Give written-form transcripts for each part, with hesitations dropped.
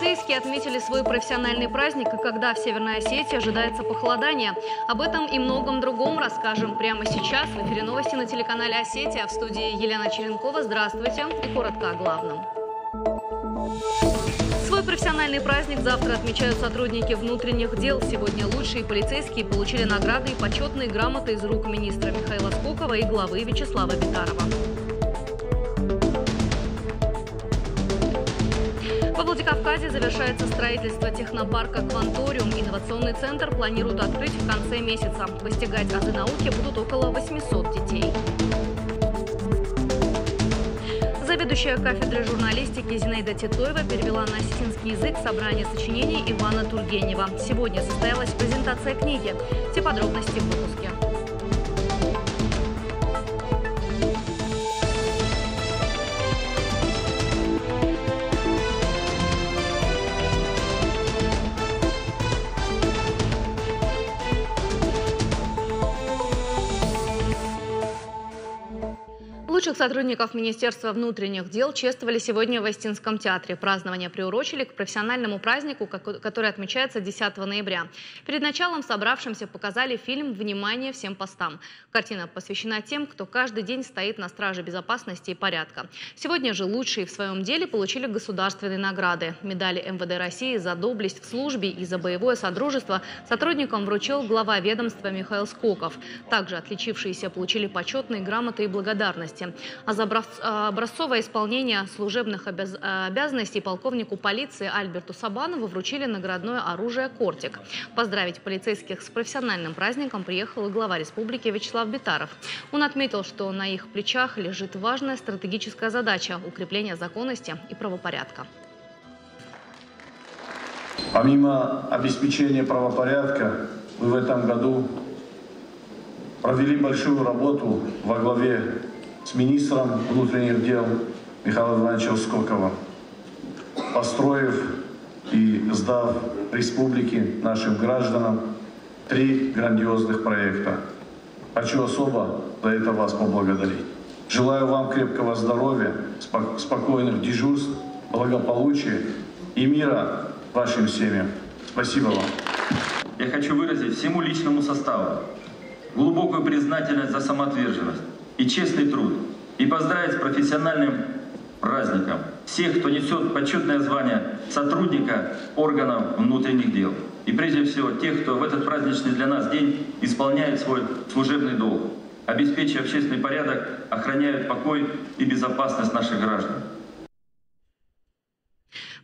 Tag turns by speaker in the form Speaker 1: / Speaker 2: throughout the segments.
Speaker 1: Полицейские отметили свой профессиональный праздник, и когда в Северной Осетии ожидается похолодание. Об этом и многом другом расскажем прямо сейчас. В эфире новости на телеканале «Осетия». В студии Елена Черенкова. Здравствуйте. И коротко о главном. Свой профессиональный праздник завтра отмечают сотрудники внутренних дел. Сегодня лучшие полицейские получили награды и почетные грамоты из рук министра Михаила Скокова и главы Вячеслава Битарова. Во Владикавказе завершается строительство технопарка «Кванториум». Инновационный центр планируют открыть в конце месяца. Постигать азы науки будут около 800 детей. Заведующая кафедрой журналистики Зинаида Титоева перевела на осетинский язык собрание сочинений Ивана Тургенева. Сегодня состоялась презентация книги. Все подробности в выпуске. Лучших сотрудников Министерства внутренних дел чествовали сегодня в Остинском театре. Празднование приурочили к профессиональному празднику, который отмечается 10 ноября. Перед началом собравшимся показали фильм «Внимание всем постам». Картина посвящена тем, кто каждый день стоит на страже безопасности и порядка. Сегодня же лучшие в своем деле получили государственные награды. Медали МВД России за доблесть в службе и за боевое содружество сотрудникам вручил глава ведомства Михаил Скоков. Также отличившиеся получили почетные грамоты и благодарности. А за образцовое исполнение служебных обязанностей полковнику полиции Альберту Сабанову вручили наградное оружие «Кортик». Поздравить полицейских с профессиональным праздником приехал и глава республики Вячеслав Битаров. Он отметил, что на их плечах лежит важная стратегическая задача – укрепление законности и правопорядка.
Speaker 2: Помимо обеспечения правопорядка, мы в этом году провели большую работу во главе с министром внутренних дел Михаилом Ивановичем Скоковым, построив и сдав республике, нашим гражданам 3 грандиозных проекта. Хочу особо за это вас поблагодарить. Желаю вам крепкого здоровья, спокойных дежурств, благополучия и мира вашим семьям. Спасибо вам.
Speaker 3: Я хочу выразить всему личному составу глубокую признательность за самоотверженность и честный труд, и поздравить с профессиональным праздником всех, кто несет почетное звание сотрудника органов внутренних дел. И прежде всего тех, кто в этот праздничный для нас день исполняет свой служебный долг, обеспечивая общественный порядок, охраняют покой и безопасность наших граждан.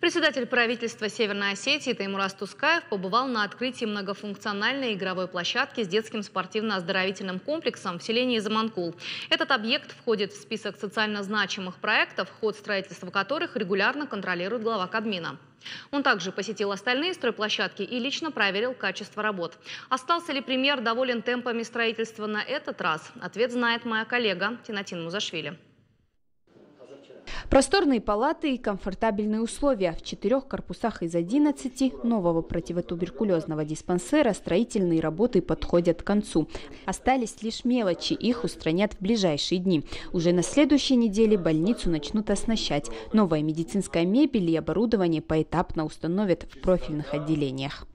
Speaker 1: Председатель правительства Северной Осетии Таймураз Тускаев побывал на открытии многофункциональной игровой площадки с детским спортивно-оздоровительным комплексом в селении Заманкул. Этот объект входит в список социально значимых проектов, ход строительства которых регулярно контролирует глава Кабмина. Он также посетил остальные стройплощадки и лично проверил качество работ. Остался ли премьер доволен темпами строительства на этот раз? Ответ знает моя коллега Тинатин Музашвили.
Speaker 4: Просторные палаты и комфортабельные условия. В 4 корпусах из 11 нового противотуберкулезного диспансера строительные работы подходят к концу. Остались лишь мелочи, их устранят в ближайшие дни. Уже на следующей неделе больницу начнут оснащать. Новая медицинская мебель и оборудование поэтапно установят в профильных отделениях.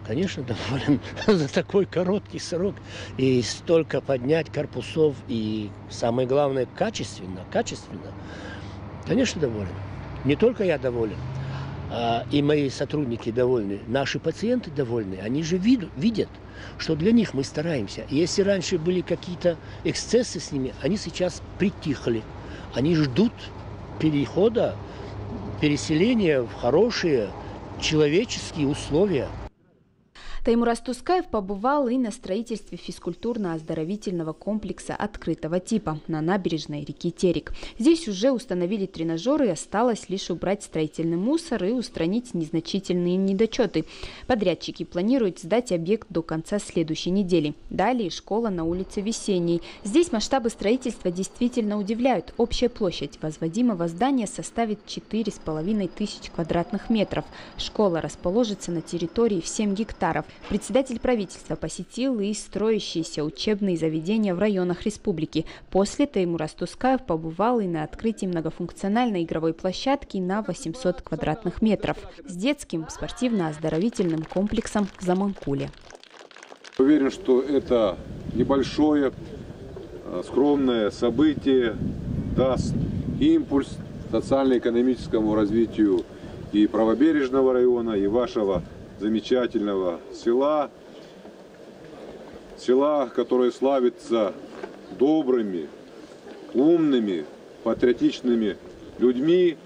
Speaker 5: Конечно, доволен за такой короткий срок. И столько поднять корпусов, и самое главное, качественно. Конечно, доволен. Не только я доволен, и мои сотрудники довольны. Наши пациенты довольны. Они же видят, что для них мы стараемся. И если раньше были какие-то эксцессы с ними, они сейчас притихли. Они ждут перехода, переселения в хорошие человеческие условия.
Speaker 4: Таймураз Тускаев побывал и на строительстве физкультурно-оздоровительного комплекса открытого типа на набережной реки Терек. Здесь уже установили тренажеры, осталось лишь убрать строительный мусор и устранить незначительные недочеты. Подрядчики планируют сдать объект до конца следующей недели. Далее школа на улице Весенней. Здесь масштабы строительства действительно удивляют. Общая площадь возводимого здания составит 4500 квадратных метров. Школа расположится на территории в 7 гектаров. Председатель правительства посетил и строящиеся учебные заведения в районах республики. После Теймур Астускаев побывал и на открытии многофункциональной игровой площадки на 800 квадратных метров с детским спортивно-оздоровительным комплексом в Заманкуле.
Speaker 6: Уверен, что это небольшое, скромное событие даст импульс социально-экономическому развитию и правобережного района, и вашего замечательного села, которое славится добрыми, умными, патриотичными людьми.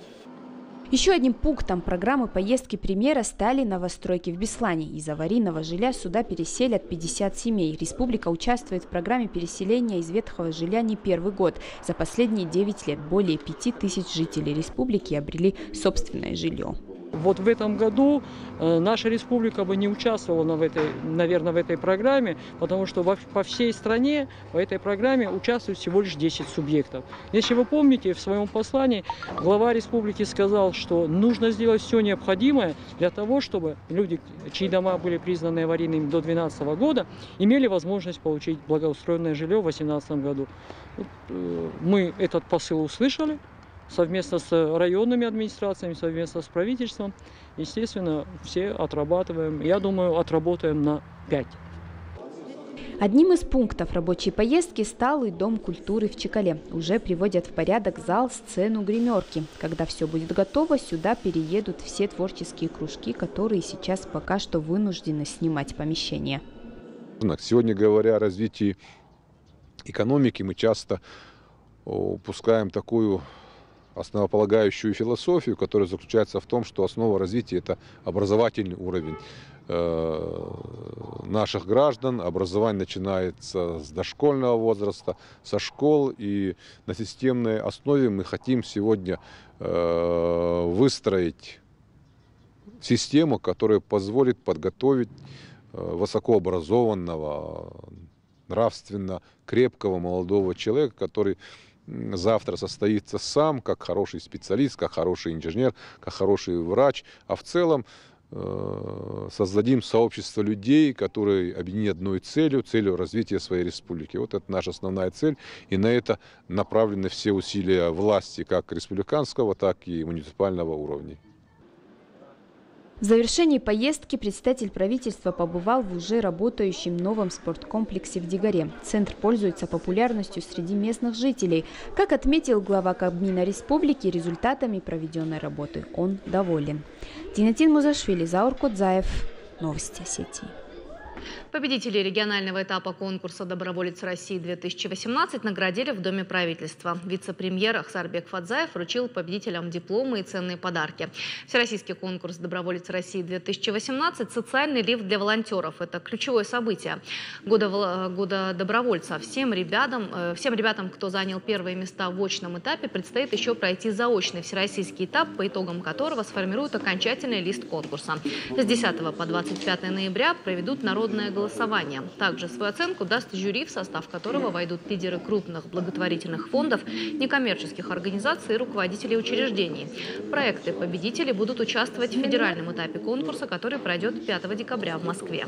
Speaker 4: Еще одним пунктом программы поездки премьера стали новостройки в Беслане. Из аварийного жилья сюда переселят 50 семей. Республика участвует в программе переселения из ветхого жилья не первый год. За последние 9 лет более 5000 жителей республики обрели собственное жилье.
Speaker 7: Вот в этом году наша республика бы не участвовала, наверное, в этой программе, потому что по всей стране в этой программе участвует всего лишь 10 субъектов. Если вы помните, в своем послании глава республики сказал, что нужно сделать все необходимое для того, чтобы люди, чьи дома были признаны аварийными до 2012 года, имели возможность получить благоустроенное жилье в 2018 году. Мы этот посыл услышали. Совместно с районными администрациями, совместно с правительством, естественно, все отрабатываем. Я думаю, отработаем на 5.
Speaker 4: Одним из пунктов рабочей поездки стал и Дом культуры в Чекале. Уже приводят в порядок зал, сцену, гримерки. Когда все будет готово, сюда переедут все творческие кружки, которые сейчас пока что вынуждены снимать помещение.
Speaker 6: Сегодня, говоря о развитии экономики, мы часто упускаем такую основополагающую философию, которая заключается в том, что основа развития – это образовательный уровень наших граждан. Образование начинается с дошкольного возраста, со школ, и на системной основе мы хотим сегодня выстроить систему, которая позволит подготовить высокообразованного, нравственно крепкого молодого человека, который завтра состоится сам, как хороший специалист, как хороший инженер, как хороший врач, а в целом создадим сообщество людей, которые объединены одной целью развития своей республики. Вот это наша основная цель, и на это направлены все усилия власти, как республиканского, так и муниципального уровня.
Speaker 4: В завершении поездки председатель правительства побывал в уже работающем новом спорткомплексе в Дигаре. Центр пользуется популярностью среди местных жителей. Как отметил глава Кабмина республики, результатами проведенной работы он доволен. Динатин Музашвили, Заур Кодзаев. Новости Осетии.
Speaker 1: Победителей регионального этапа конкурса «Доброволец России-2018» наградили в Доме правительства. Вице-премьер Ахсарбек Фадзаев вручил победителям дипломы и ценные подарки. Всероссийский конкурс «Доброволец России-2018» – социальный лифт для волонтеров. Это ключевое событие года добровольца. Всем ребятам, кто занял первые места в очном этапе, предстоит еще пройти заочный всероссийский этап, по итогам которого сформируют окончательный лист конкурса. С 10 по 25 ноября проведут народное голосование. Также свою оценку даст жюри, в состав которого войдут лидеры крупных благотворительных фондов, некоммерческих организаций и руководителей учреждений. Проекты победителей будут участвовать в федеральном этапе конкурса, который пройдет 5 декабря в Москве.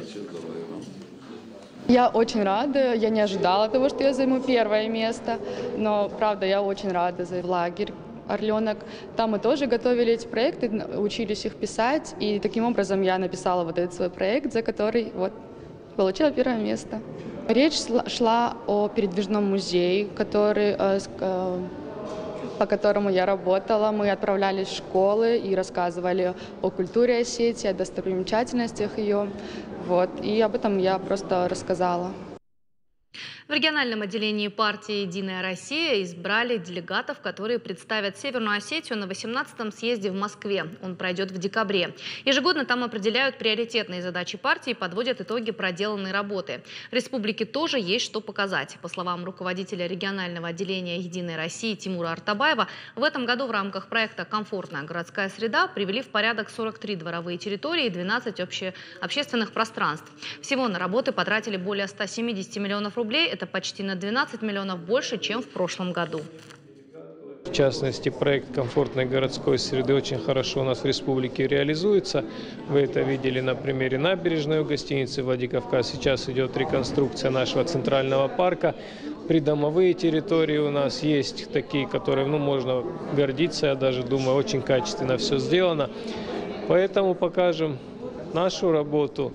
Speaker 8: Я очень рада, я не ожидала того, что я займу первое место, но, правда, я очень рада за лагерь «Орленок». Там мы тоже готовили эти проекты, учились их писать, и таким образом я написала вот этот свой проект, за который вот получила первое место. Речь шла о передвижном музее, по которому я работала. Мы отправлялись в школы и рассказывали о культуре Осетии, о достопримечательностях ее. Вот. И об этом я просто рассказала.
Speaker 1: В региональном отделении партии «Единая Россия» избрали делегатов, которые представят Северную Осетию на 18-м съезде в Москве. Он пройдет в декабре. Ежегодно там определяют приоритетные задачи партии и подводят итоги проделанной работы. Республике тоже есть что показать. По словам руководителя регионального отделения «Единой России» Тимура Артабаева, в этом году в рамках проекта «Комфортная городская среда» привели в порядок 43 дворовые территории и 12 общественных пространств. Всего на работы потратили более 170 миллионов рублей. Это почти на 12 миллионов больше, чем в прошлом году.
Speaker 9: В частности, проект комфортной городской среды очень хорошо у нас в республике реализуется. Вы это видели на примере набережной у гостиницы «Владикавказ». Сейчас идет реконструкция нашего центрального парка. Придомовые территории у нас есть такие, которые можно гордиться. Я даже думаю, очень качественно все сделано. Поэтому покажем нашу работу,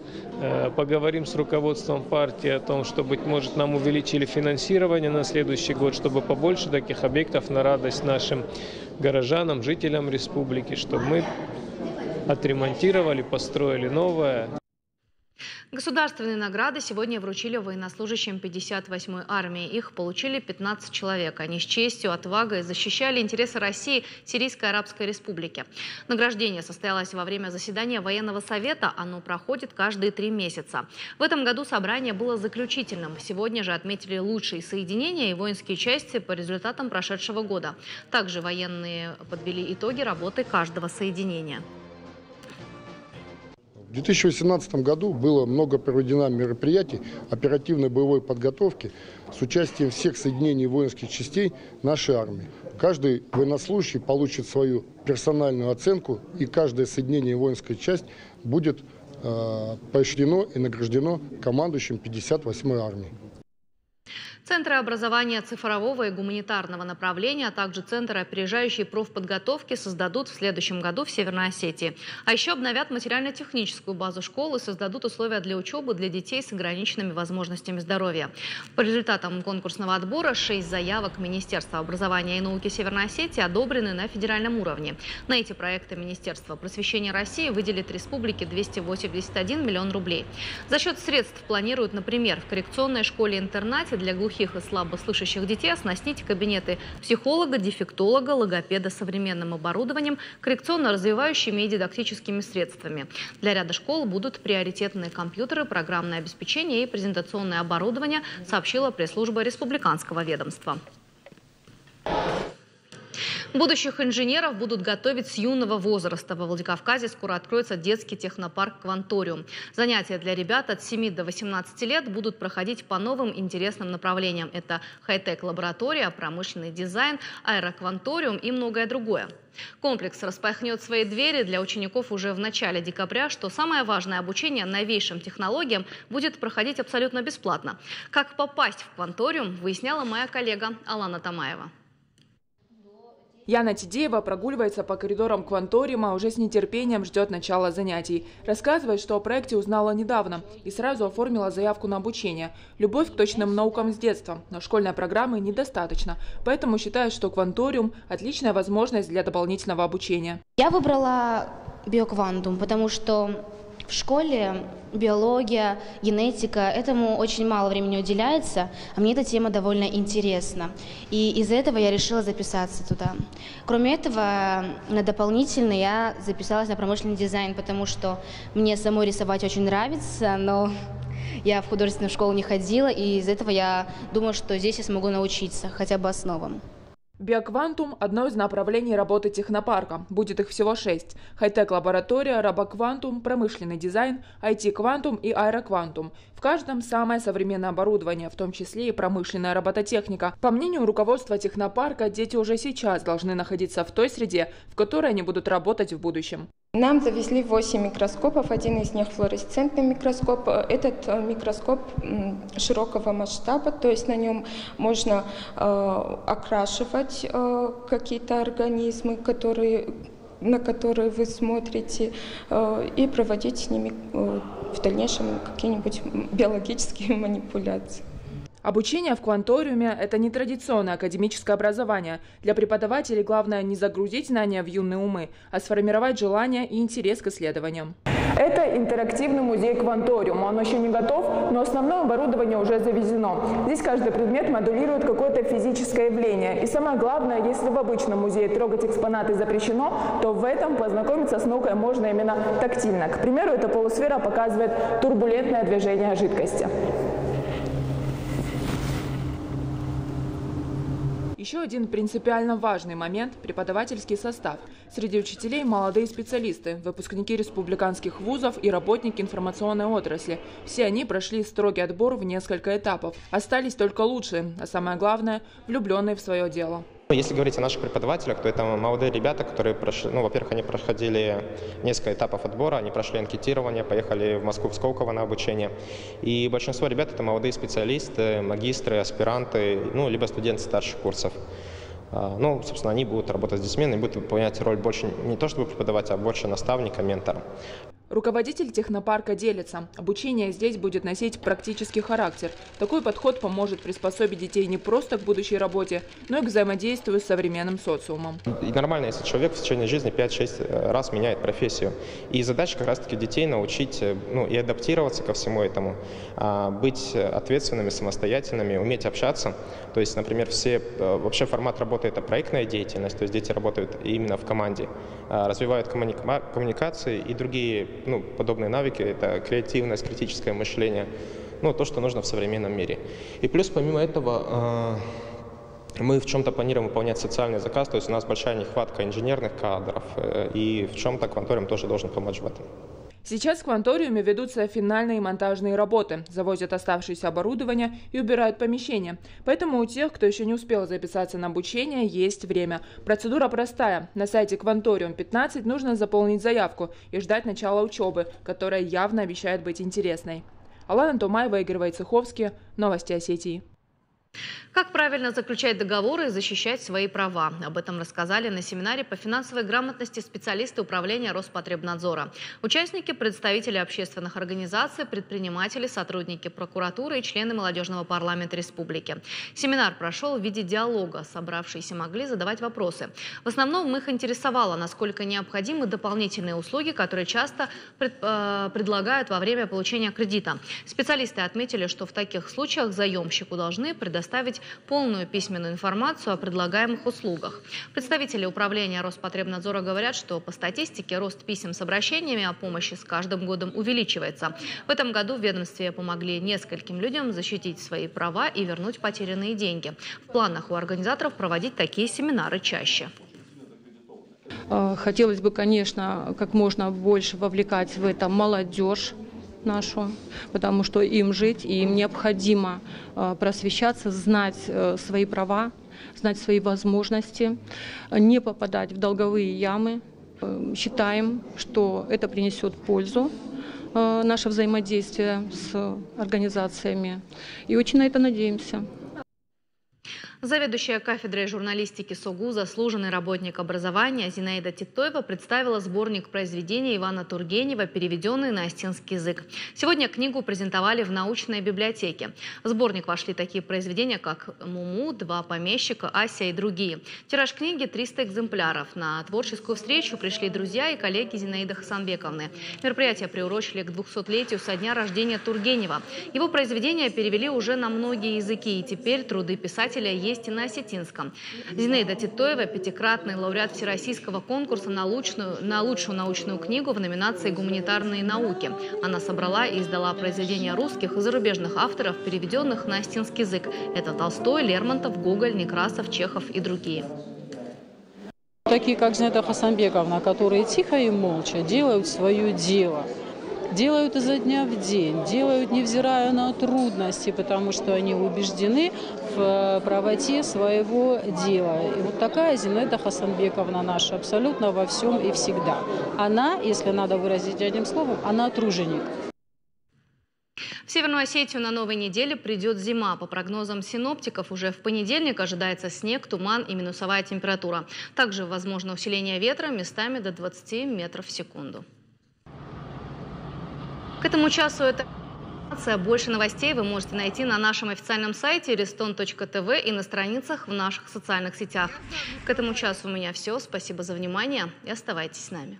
Speaker 9: поговорим с руководством партии о том, что, быть может, нам увеличили финансирование на следующий год, чтобы побольше таких объектов на радость нашим горожанам, жителям республики, чтобы мы отремонтировали, построили новое.
Speaker 1: Государственные награды сегодня вручили военнослужащим 58-й армии. Их получили 15 человек. Они с честью, отвагой защищали интересы России в Сирийской Арабской Республике. Награждение состоялось во время заседания военного совета. Оно проходит каждые 3 месяца. В этом году собрание было заключительным. Сегодня же отметили лучшие соединения и воинские части по результатам прошедшего года. Также военные подвели итоги работы каждого соединения.
Speaker 10: В 2018 году было много проведено мероприятий оперативной боевой подготовки с участием всех соединений воинских частей нашей армии. Каждый военнослужащий получит свою персональную оценку, и каждое соединение воинская часть будет поощрено и награждено командующим 58-й армии.
Speaker 1: Центры образования цифрового и гуманитарного направления, а также Центры опережающей профподготовки создадут в следующем году в Северной Осетии. А еще обновят материально-техническую базу школ и создадут условия для учебы для детей с ограниченными возможностями здоровья. По результатам конкурсного отбора 6 заявок Министерства образования и науки Северной Осетии одобрены на федеральном уровне. На эти проекты Министерство просвещения России выделит республике 281 миллион рублей. За счет средств планируют, например, в коррекционной школе-интернате для глухих и слабослышащих детей оснастить кабинеты психолога, дефектолога, логопеда современным оборудованием, коррекционно-развивающими и дидактическими средствами. Для ряда школ будут приоритетные компьютеры, программное обеспечение и презентационное оборудование, сообщила пресс-служба республиканского ведомства. Будущих инженеров будут готовить с юного возраста. Во Владикавказе скоро откроется детский технопарк «Кванториум». Занятия для ребят от 7 до 18 лет будут проходить по новым интересным направлениям. Это хай-тек-лаборатория, промышленный дизайн, аэрокванториум и многое другое. Комплекс распахнет свои двери для учеников уже в начале декабря. Что самое важное, обучение новейшим технологиям будет проходить абсолютно бесплатно. Как попасть в «Кванториум», выясняла моя коллега Алана Тамаева.
Speaker 11: Яна Тидеева прогуливается по коридорам «Кванториума», уже с нетерпением ждет начала занятий. Рассказывает, что о проекте узнала недавно и сразу оформила заявку на обучение. Любовь к точным наукам с детства, но школьной программы недостаточно. Поэтому считает, что «Кванториум» – отличная возможность для дополнительного обучения.
Speaker 12: Я выбрала биоквантум, потому что в школе биология, генетика, этому очень мало времени уделяется, а мне эта тема довольно интересна. И из-за этого я решила записаться туда. Кроме этого, дополнительно я записалась на промышленный дизайн, потому что мне самой рисовать очень нравится, но я в художественную школу не ходила, и из-за этого я думаю, что здесь я смогу научиться хотя бы основам.
Speaker 11: Биоквантум – одно из направлений работы технопарка. Будет их всего 6. Хай-тек-лаборатория, робоквантум, промышленный дизайн, IT-квантум и аэроквантум. В каждом самое современное оборудование, в том числе и промышленная робототехника. По мнению руководства технопарка, дети уже сейчас должны находиться в той среде, в которой они будут работать в будущем.
Speaker 13: Нам завезли 8 микроскопов, один из них флуоресцентный микроскоп. Этот микроскоп широкого масштаба, то есть на нем можно окрашивать какие-то организмы, на которые вы смотрите, и проводить с ними в дальнейшем какие-нибудь биологические манипуляции.
Speaker 11: Обучение в «Кванториуме» – это нетрадиционное академическое образование. Для преподавателей главное не загрузить знания в юные умы, а сформировать желание и интерес к исследованиям.
Speaker 14: Это интерактивный музей «Кванториум». Он еще не готов, но основное оборудование уже завезено. Здесь каждый предмет моделирует какое-то физическое явление. И самое главное, если в обычном музее трогать экспонаты запрещено, то в этом познакомиться с наукой можно именно тактильно. К примеру, эта полусфера показывает турбулентное движение жидкости.
Speaker 11: Еще один принципиально важный момент – преподавательский состав. Среди учителей молодые специалисты, выпускники республиканских вузов и работники информационной отрасли. Все они прошли строгий отбор в несколько этапов. Остались только лучшие, а самое главное – влюбленные в свое дело.
Speaker 15: Если говорить о наших преподавателях, то это молодые ребята, которые прошли, во-первых, они проходили несколько этапов отбора, они прошли анкетирование, поехали в Москву, в Сколково на обучение. И большинство ребят это молодые специалисты, магистры, аспиранты, либо студенты старших курсов. Собственно, они будут работать с детьми, и будут выполнять роль больше не то чтобы преподавать, а больше наставника, ментора.
Speaker 11: Руководитель технопарка делится. Обучение здесь будет носить практический характер. Такой подход поможет приспособить детей не просто к будущей работе, но и к взаимодействию с современным социумом.
Speaker 15: И нормально, если человек в течение жизни 5-6 раз меняет профессию. И задача как раз-таки детей научить и адаптироваться ко всему этому, быть ответственными, самостоятельными, уметь общаться. То есть, например, вообще формат работы – это проектная деятельность, то есть дети работают именно в команде, развивают коммуникации и другие подобные навыки, это креативность, критическое мышление, то, что нужно в современном мире. И плюс, помимо этого, мы в чем-то планируем выполнять социальный заказ, то есть у нас большая нехватка инженерных кадров, и в чем-то Кванториум тоже должен помочь в этом.
Speaker 11: Сейчас в Кванториуме ведутся финальные монтажные работы, завозят оставшееся оборудование и убирают помещения. Поэтому у тех, кто еще не успел записаться на обучение, есть время. Процедура простая. На сайте Кванториум 15 нужно заполнить заявку и ждать начала учебы, которая явно обещает быть интересной. Алана Томаева, Игорь Войцеховский. Новости Осетии.
Speaker 1: Как правильно заключать договоры и защищать свои права? Об этом рассказали на семинаре по финансовой грамотности специалисты управления Роспотребнадзора. Участники – представители общественных организаций, предприниматели, сотрудники прокуратуры и члены молодежного парламента республики. Семинар прошел в виде диалога. Собравшиеся могли задавать вопросы. В основном их интересовало, насколько необходимы дополнительные услуги, которые часто предлагают во время получения кредита. Специалисты отметили, что в таких случаях заемщику должны предоставить полную письменную информацию о предлагаемых услугах. Представители управления Роспотребнадзора говорят, что по статистике рост писем с обращениями о помощи с каждым годом увеличивается. В этом году в ведомстве помогли нескольким людям защитить свои права и вернуть потерянные деньги. В планах у организаторов проводить такие семинары чаще.
Speaker 16: Хотелось бы, конечно, как можно больше вовлекать в это молодежь нашу, потому что им жить, и им необходимо просвещаться, знать свои права, знать свои возможности, не попадать в долговые ямы. Считаем, что это принесет пользу, наше взаимодействие с организациями, и очень на это надеемся.
Speaker 1: Заведующая кафедрой журналистики СОГУ, заслуженный работник образования Зинаида Титоева представила сборник произведений Ивана Тургенева, переведенный на остинский язык. Сегодня книгу презентовали в научной библиотеке. В сборник вошли такие произведения, как «Муму», «Два помещика», «Ася» и другие. Тираж книги – 300 экземпляров. На творческую встречу пришли друзья и коллеги Зинаиды Хасанбековны. Мероприятие приурочили к 200-летию со дня рождения Тургенева. Его произведения перевели уже на многие языки, и теперь труды писателя есть и на осетинском. Зинаида Титоева – пятикратный лауреат Всероссийского конкурса на лучшую научную книгу в номинации «Гуманитарные науки». Она собрала и издала произведения русских и зарубежных авторов, переведенных на остинский язык. Это Толстой, Лермонтов, Гоголь, Некрасов, Чехов и другие.
Speaker 17: Такие, как Зинаида Хасанбековна, которые тихо и молча делают свое дело. Делают изо дня в день, делают, невзирая на трудности, потому что они убеждены в правоте своего дела. И вот такая Зинаида Хасанбековна наша абсолютно во всем и всегда. Она, если надо выразить одним словом, она труженик.
Speaker 1: В Северную Осетию на новой неделе придет зима. По прогнозам синоптиков, уже в понедельник ожидается снег, туман и минусовая температура. Также возможно усиление ветра местами до 20 метров в секунду. К этому часу это информация. Больше новостей вы можете найти на нашем официальном сайте reston.tv и на страницах в наших социальных сетях. К этому часу у меня все. Спасибо за внимание и оставайтесь с нами.